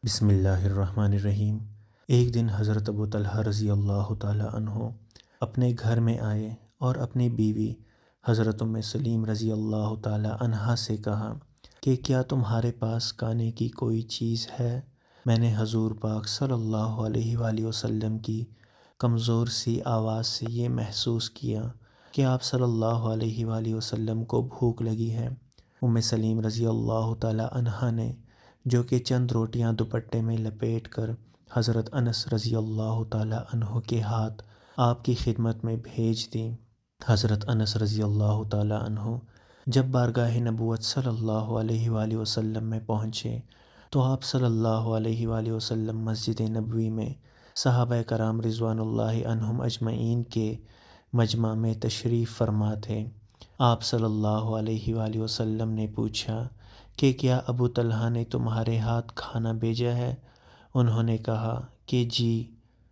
بسم اللہ الرحمن الرحیم۔ ایک دن حضرت ابو طلحہ رضی اللہ تعالی عنہ اپنے گھر میں آئے اور اپنی بیوی حضرت ام سلیم رضی اللہ تعالی عنہا سے کہا کہ کیا تمہارے پاس کھانے کی کوئی چیز ہے؟ میں نے حضور پاک صلی اللہ علیہ وآلہ وسلم کی کمزور سی آواز سے یہ محسوس کیا کہ آپ صلی اللہ علیہ وآلہ وسلم کو بھوک لگی ہے۔ ام سلیم رضی اللہ تعالی عنہا نے جو کہ چند روٹیاں دوپٹے میں لپیٹ کر حضرت انس رضی اللہ تعالی عنہ کے ہاتھ آپ کی خدمت میں بھیج دیں۔ حضرت انس رضی اللہ تعالی عنہ جب بارگاہ نبوت صلی اللہ علیہ وآلہ وسلم میں پہنچے تو آپ صلی اللہ علیہ وآلہ وسلم مسجد نبوی میں صحابہ کرام رضوان اللہ عنہم اجمعین کے مجمع میں تشریف فرما تھے۔ آپ صلی اللہ علیہ وآلہ وسلم نے پوچھا کہ کیا ابو طلحہ نے تمہارے ہاتھ کھانا بھیجا ہے؟ انہوں نے کہا کہ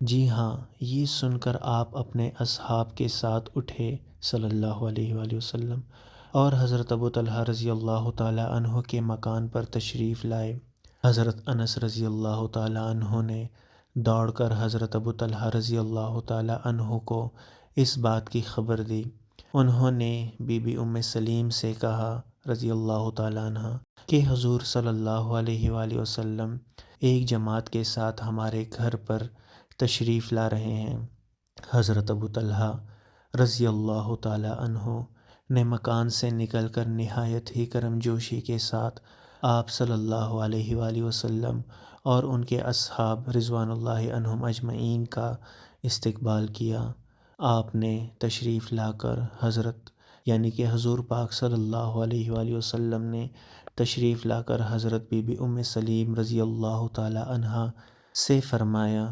جی ہاں۔ یہ سن کر آپ اپنے اصحاب کے ساتھ اٹھے صلی اللہ علیہ وآلہ وسلم اور حضرت ابو طلحہ رضی اللہ تعالی عنہ کے مکان پر تشریف لائے۔ حضرت انس رضی اللہ تعالی عنہ نے دوڑ کر حضرت ابو طلحہ رضی اللہ تعالی عنہ کو اس بات کی خبر دی۔ انہوں نے بی بی ام سلیم سے کہا رضی اللہ تعالی عنہ کہ حضور صلی اللہ علیہ وآلہ وسلم ایک جماعت کے ساتھ ہمارے گھر پر تشریف لا رہے ہیں۔ حضرت ابو طلحہ رضی اللہ تعالی عنہ نے مکان سے نکل کر نہایت ہی کرم جوشی کے ساتھ آپ صلی اللہ علیہ وآلہ وسلم اور ان کے اصحاب رضوان اللہ عنہم اجمعین کا استقبال کیا۔ آپ نے تشریف لا کر حضرت یعنی کہ حضور پاک صلی اللہ علیہ وآلہ وسلم نے تشریف لا کر حضرت بی بی ام سلیم رضی اللہ تعالی عنہا سے فرمایا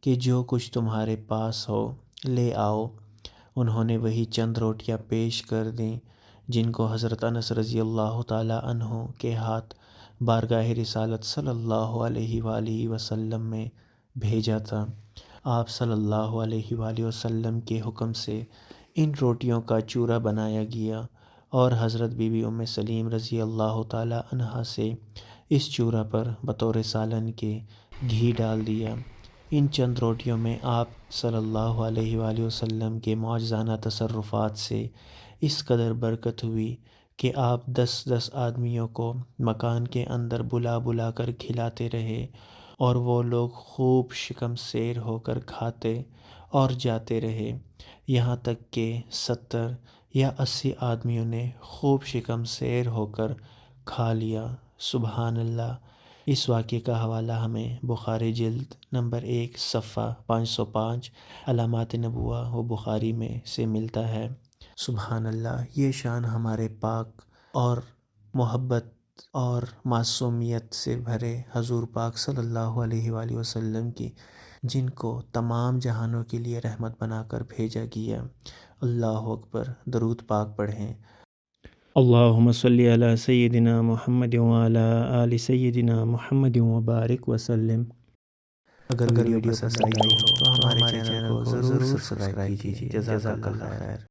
کہ جو کچھ تمہارے پاس ہو لے آؤ۔ انہوں نے وہی چند روٹیاں پیش کر دیں جن کو حضرت انس رضی اللہ تعالی عنہ کے ہاتھ بارگاہ رسالت صلی اللہ علیہ وآلہ وسلم میں بھیجا تھا۔ آپ صلی اللہ علیہ وآلہ وسلم کے حکم سے ان روٹیوں کا چورا بنایا گیا اور حضرت بی بی ام سلیم رضی اللہ تعالی عنہا سے اس چورا پر بطور سالن کے گھی ڈال دیا۔ ان چند روٹیوں میں آپ صلی اللہ علیہ وآلہ وسلم کے معجزانہ تصرفات سے اس قدر برکت ہوئی کہ آپ 10 آدمیوں کو مکان کے اندر بلا بلا کر کھلاتے رہے اور وہ لوگ خوب شکم سیر ہو کر کھاتے اور جاتے رہے، یہاں تک کہ 70 یا 80 آدمیوں نے خوب شکم سیر ہو کر کھا لیا۔ سبحان اللہ۔ اس واقعے کا حوالہ ہمیں بخاری جلد نمبر 1 صفحہ 505 علامات نبوہ و بخاری میں سے ملتا ہے۔ سبحان اللہ۔ یہ شان ہمارے پاک اور محبت اور معصومیت سے بھرے حضور پاک صلی اللہ علیہ وآلہ وسلم کی، جن کو تمام جہانوں کے لیے رحمت بنا کر بھیجا گیا۔ اللہ اکبر۔ درود پاک پڑھیں۔ اللہم صلی علی سیدنا محمد وعلی آل سیدنا محمد وبارک وسلم۔ اگر ویڈیو پسند آئی ہو تو ہمارے چینل کو ضرور سبسکرائب کیجیے۔ جزاک اللہ خیر۔